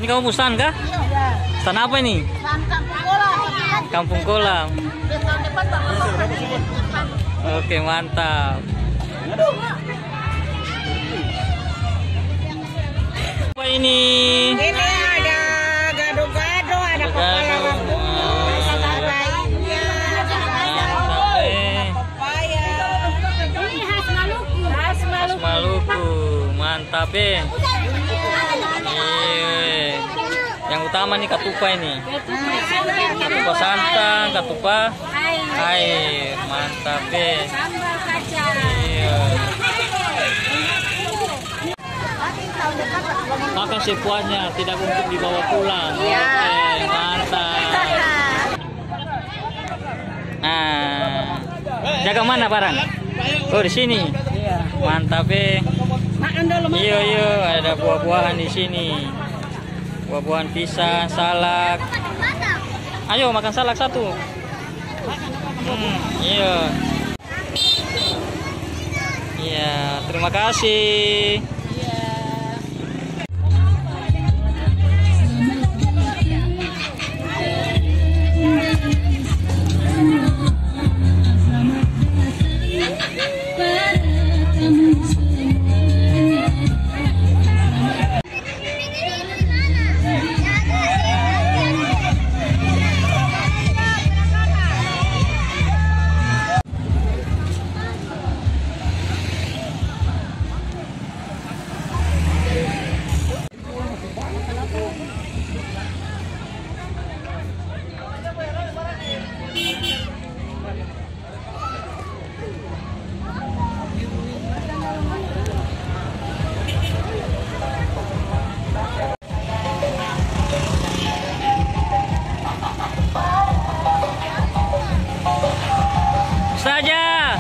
kamu pesan kah? Iya. Pesan apa ini? Kampung Kolam. Kampung Kolam. Tahun depan Bapak depan. Oke, mantap. Apa ini? Ini ada gado-gado, ada pepaya rebus, ada lainnya, pepaya. Ini khas Maluku. Khas Maluku. Maluku. Mantap ya. Yang utama nih katupa ini. Katupa santan, katupa air. Mantap ya. Sambal kacang. Iya. Makan sepuasnya, tidak untuk dibawa pulang. Iya. Oke, mantap. Nah, jaga mana barang? Oh, di sini. Mantap ya. Makan dulu. Iya, iya, ada buah-buahan di sini. Buah-buahan pisang, salak. Ayo makan salak satu. Iya. Iya, terima kasih. Saja.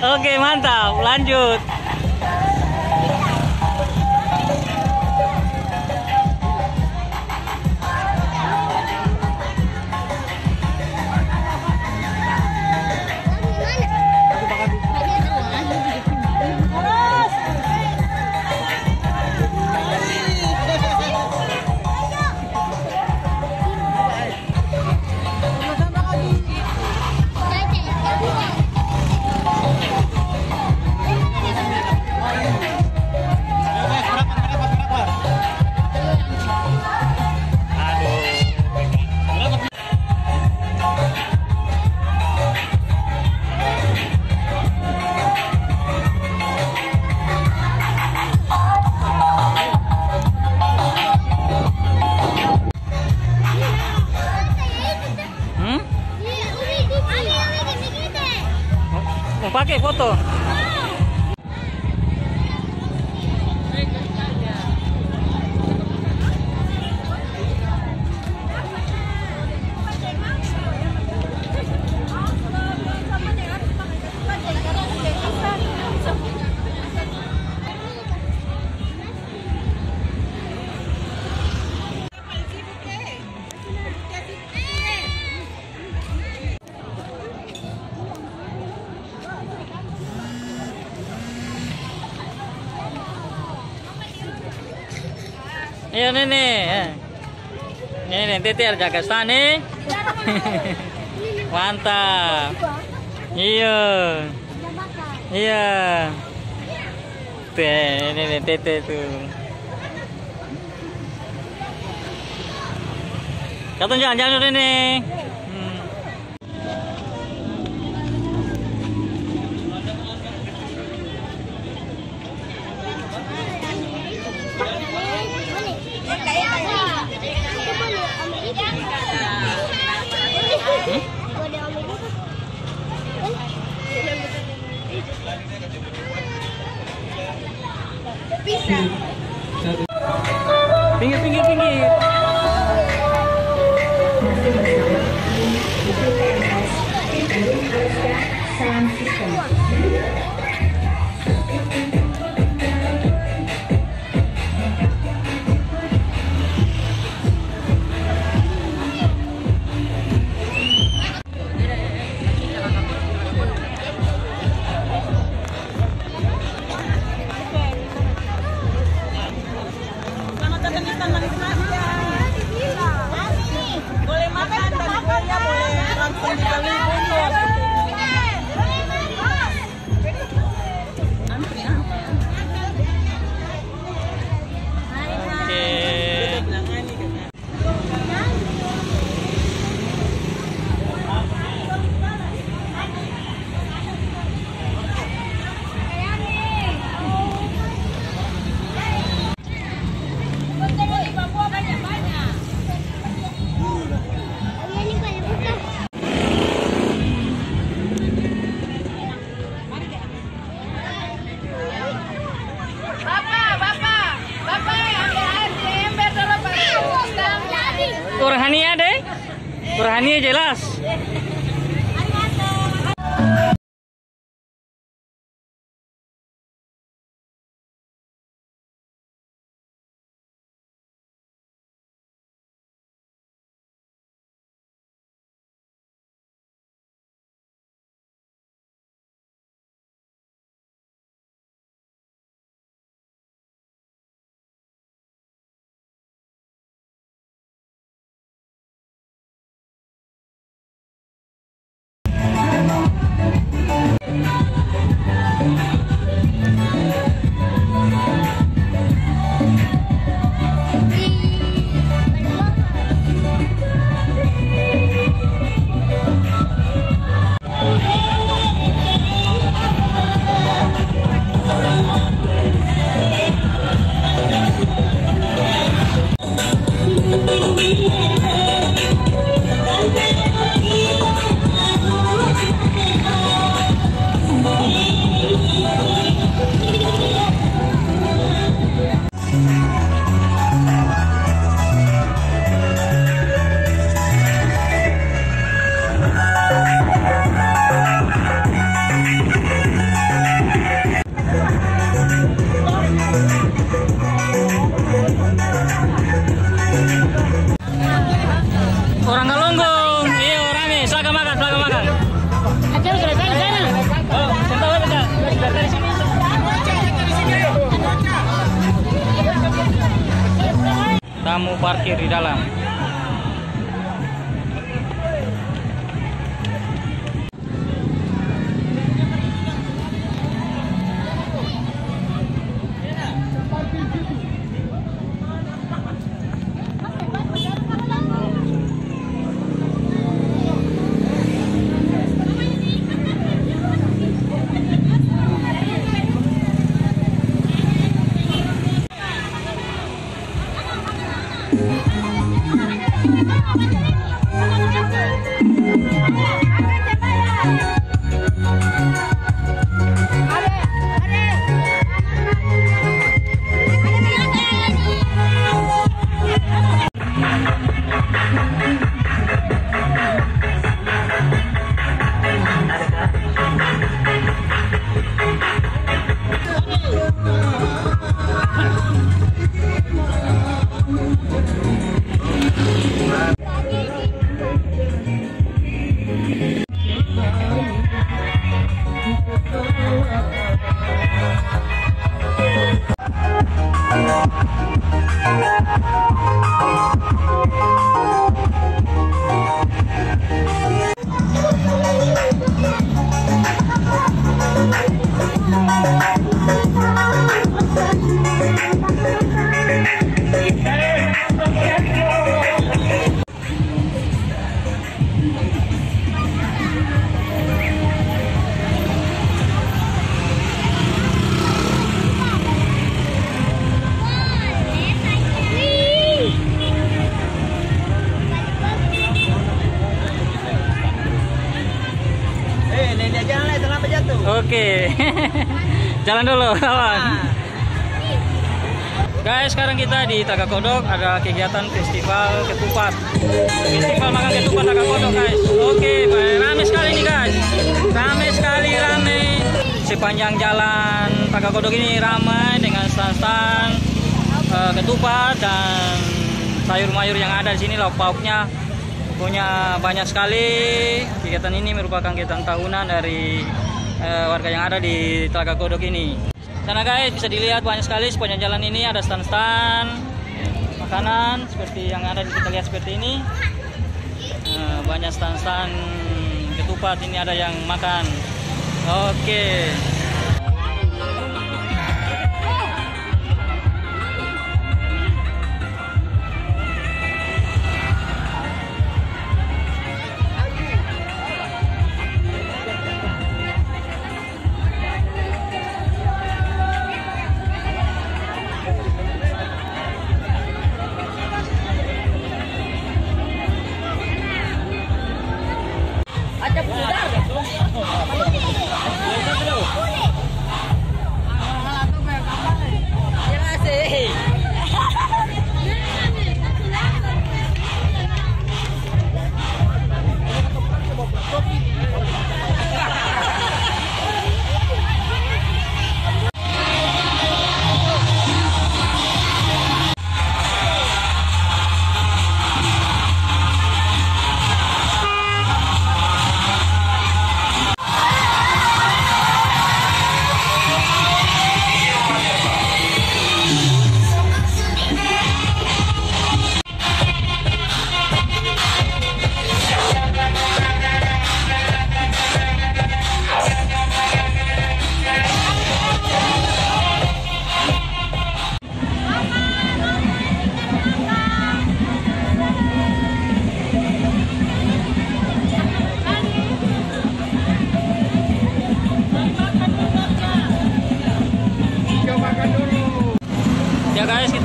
Oke, mantap. Lanjut. Mau pakai foto? Iya nenek. Nenek Tete jaga sana. Mantap. Iya. Iya. Tuh, nenek Tete tuh. Katong jalan-jalan nenek. Pinggir. Sound system. Berani jelas. Orang Galunggung, iya orangnya. Silakan makan, silakan makan. Acel dari sana. Oh, sebentar aja. Dari sini. Tamu parkir di dalam. Oke. Jalan dulu, kawan. Guys, sekarang kita di Tagakodok ada kegiatan festival ketupat. Festival makan ketupat Tagakodok, guys. Oke, ramai sekali nih, guys. Ramai sekali, ramai. Sepanjang jalan Tagakodok ini ramai dengan stand-stand ketupat dan sayur-mayur yang ada di sini, lauk pauknya punya banyak sekali. Kegiatan ini merupakan kegiatan tahunan dari warga yang ada di Telaga Kodok ini. Sana guys, bisa dilihat banyak sekali sepanjang jalan ini ada stand-stand makanan seperti yang ada kita lihat seperti ini. Banyak stand-stand ketupat, ini ada yang makan. Oke.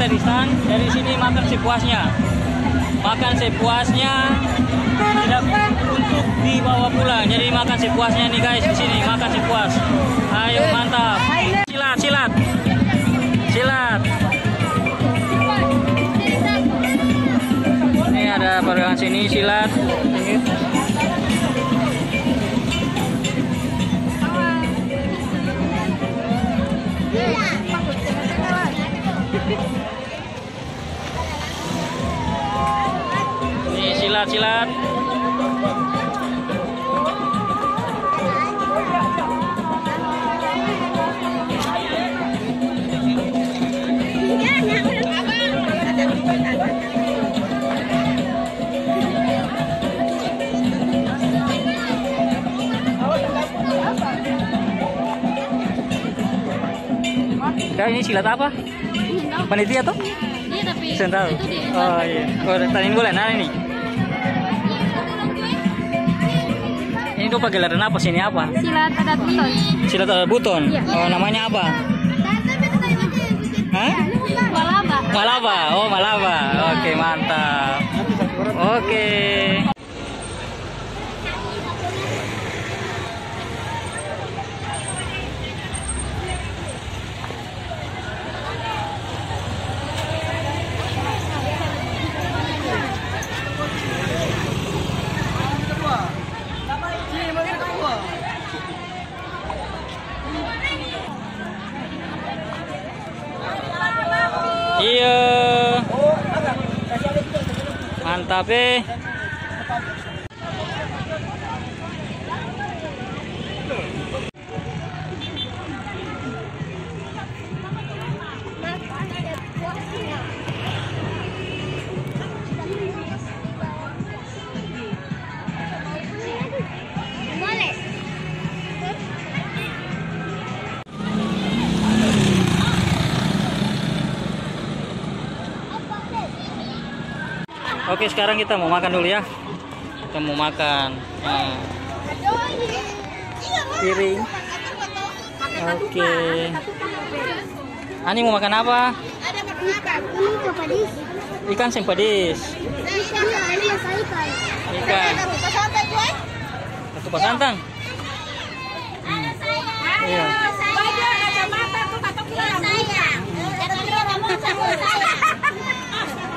dari stand, dari sini makan sepuasnya. Makan sepuasnya, tidak untuk dibawa pulang. Jadi makan sepuasnya nih guys di sini, makan sepuas. Ayo mantap. Silat, silat. Silat. Ini ada perorangan sini silat. Ini silat-silat. Kak, ini silat apa? Panitia tuh? Iya tapi Saya tahu. itu dia. Oh iya. Oh, tadi boleh nah ini. Ini tuh pagelaran apa sini apa? Silat adat buton. Silat adat buton. Iya. Oh, namanya apa? Hah? Malaba. Malaba. Oh, Malaba. Oke, mantap. Oke. Iya. Mantap eh. Oke, sekarang kita mau makan dulu ya. Kita mau makan. Nah. Piring. Oke. Ani mau makan apa? Ada makan apa? Ini kepadis. Ikan sempedis. Ini rasa ikan. Ikan. Ketupat santan. Iya.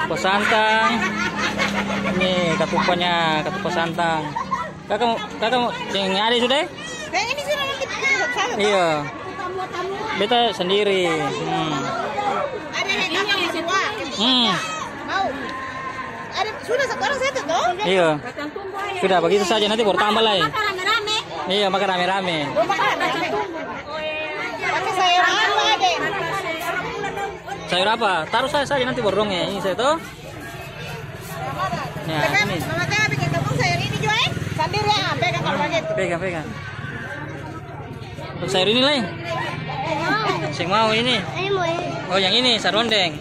Ketupat santan. Ini ketupatnya, ketupat santan. Kakak yang ada sudah? Ini sudah kita Iya. Beta sendiri. Ada yang semua. Mau? Ada sudah satu orang satu toh? Iya. Sudah begitu saja, nanti baru tambah lagi. Rame-rame. Iya, makan rame-rame. Pakai sayur apa deh? Sayur apa? Taruh saja nanti baru dong ya. Ini saya tuh. Ya, ini. Mama teh bikin kampung sayur ini jual? Sendiri ya, pegang kalau begitu. Pegang. Untuk sayur ini lain. Sing mau ini. Oh, yang ini sarondeng.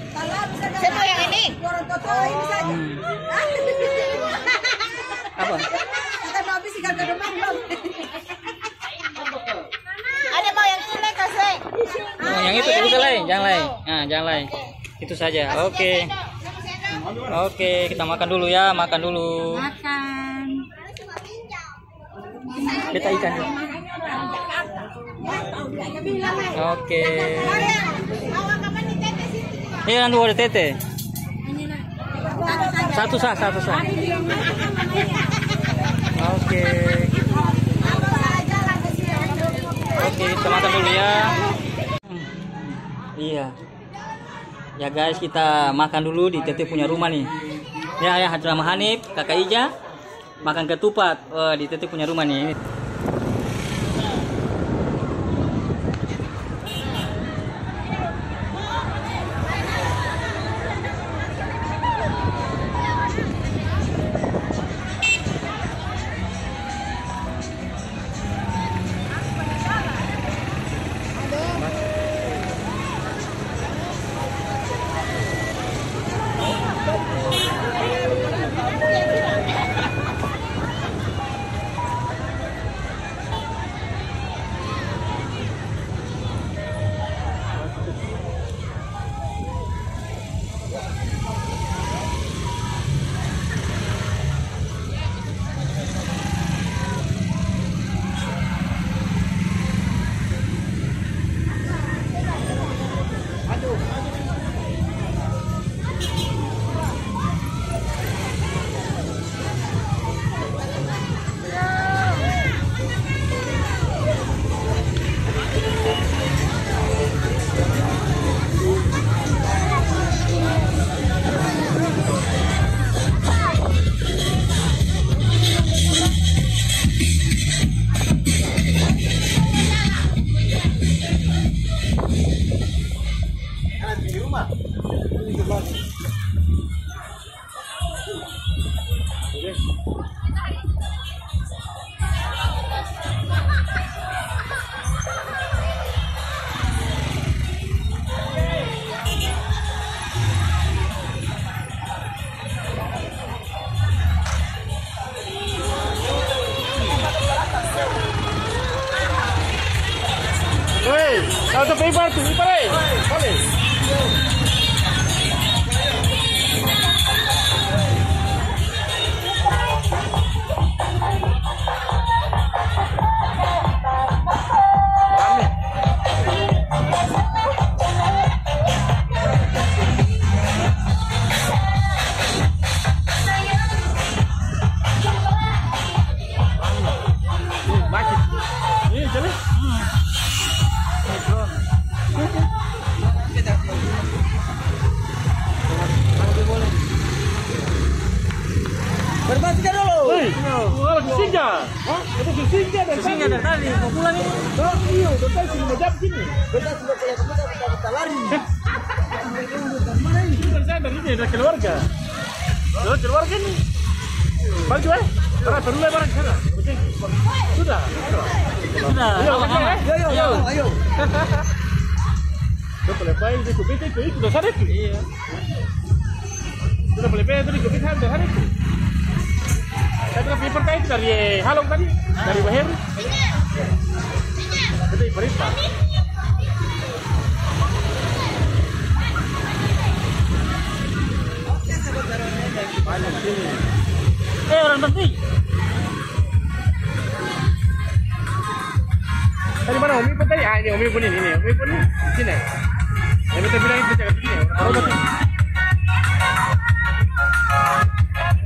Saya mau yang ini. Apa? Kita mau habis ikan kedemang belum? Ada mau yang ini lagi kasih. Oh, yang itu bisa lain, jangan lain. Nah, jangan lain. Itu saja. Oke. Oke, kita makan dulu ya, makan dulu. Makan. Beta ikan dulu. Oke. Ini nanti ada tete. Satu sah. Oke. Oke, kita makan dulu ya. Iya. Ya guys, kita makan dulu di Tete punya rumah nih. Ya, Hadrama Hanif, Kakak Ija, makan ketupat di Tete punya rumah nih. Satu paper tu, boleh. Berbasisnya dulu. Singa. Hah? Itu singa dari tadi. Mau pulang ini. Oh, iya, udah tahu sini jam sini. Betul sudah punya kita lari. Saya dari ini ada keluarga. Keluarga ini. Balik coba. Karena perlu lebar ke sana. Sudah. Ayo. Udah boleh baik di kopi itu udah sana itu. Iya. Sudah boleh baik itu di kopi sana hari itu. Saya telah paper tadi dari Halong tadi, dari Bahir. Itu berita. Orang penting. Tadi mana Umi pun tadi? Ini Umi pun ini. Umi pun sini. Yang kita bilang itu cakap sini. Orang penting.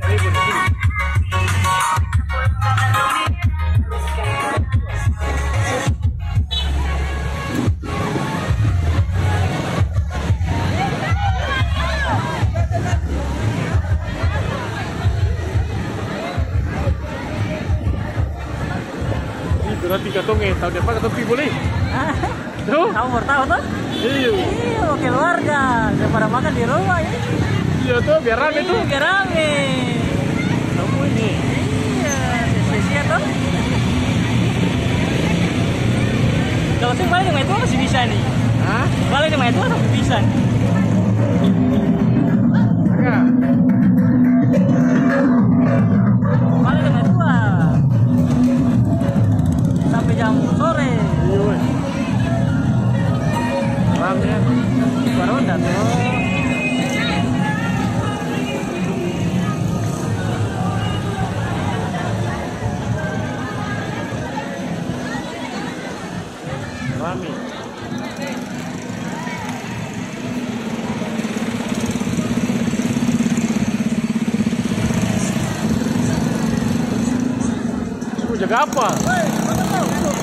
Umi pun sini. Nanti katongnya tahun depan atau boleh? Tuh? Kamu baru tahu tuh? Iya. Iya, keluarga. Daripada makan di rumah ya. Iya tuh, biar rame tuh. Biar rame. Kamu ini. Iya, spesial tuh. Kalau sih balik sama itu masih bisa nih. Hah? Balik sama itu masih bisa. Agak. Balik sama itu sampai jam sore. Iya weh. Rame ya. Baru udah tuh. Rame. Jaga apa?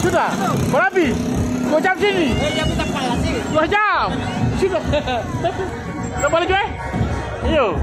Sudah? Berapa? 2 jam sini? Jam kita pala sih. 2 jam? Sudah? Kita balik, Joy? Iyo.